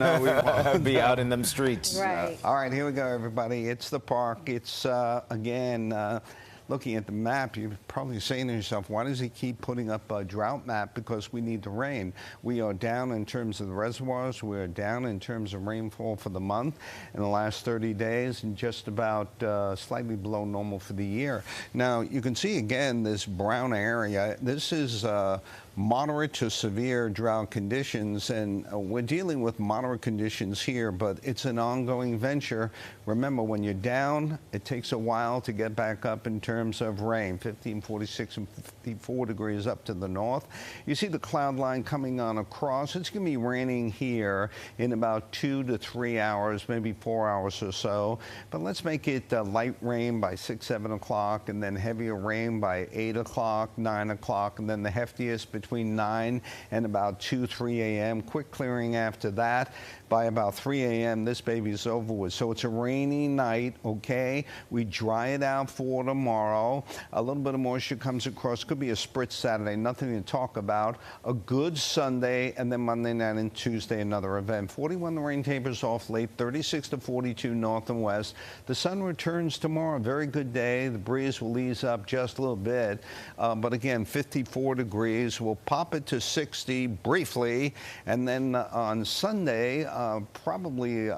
No, we won't be out in them streets. Right. All right, here we go, everybody. It's the park. It's, again, looking at the map, you're probably saying to yourself, why does he keep putting up a drought map? Because we need the rain. We are down in terms of the reservoirs. We are down in terms of rainfall for the month in the last 30 days and just about slightly below normal for the year. Now, you can see, again, this brown area. This is moderate to severe drought conditions, and we're dealing with moderate conditions here, but it's an ongoing venture. Remember, when you're down, it takes a while to get back up in terms of rain. 15, 46, and 54 degrees up to the north. You see the cloud line coming on across. It's going to be raining here in about 2 to 3 hours, maybe 4 hours or so. But let's make it light rain by 6, 7 o'clock, and then heavier rain by 8 o'clock, 9 o'clock, and then the heftiest between 9 and about 2, 3 a.m. Quick clearing after that. By about 3 a.m., this baby's over with. So it's a rainy night, okay? We dry it out for tomorrow. A little bit of moisture comes across. Could be a spritz Saturday, nothing to talk about. A good Sunday, and then Monday night and Tuesday, another event. 41, the rain tapers off late. 36 to 42 north and west. The sun returns tomorrow. Very good day. The breeze will ease up just a little bit. But again, 54 degrees. We'll pop it to 60 briefly. And then on Sunday, probably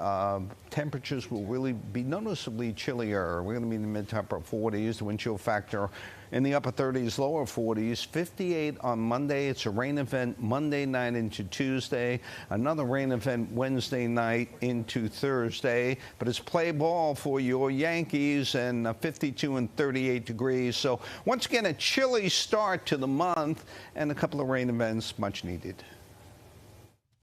temperatures will really be noticeably chillier. We're going to be in the mid to upper 40s. The wind chill factor in the upper 30s, lower 40s. 58 on Monday. It's a rain event Monday night into Tuesday. Another rain event Wednesday night into Thursday. But it's play ball for your Yankees, and 52 and 38 degrees. So once again, a chilly start to the month and a couple of rain events much needed.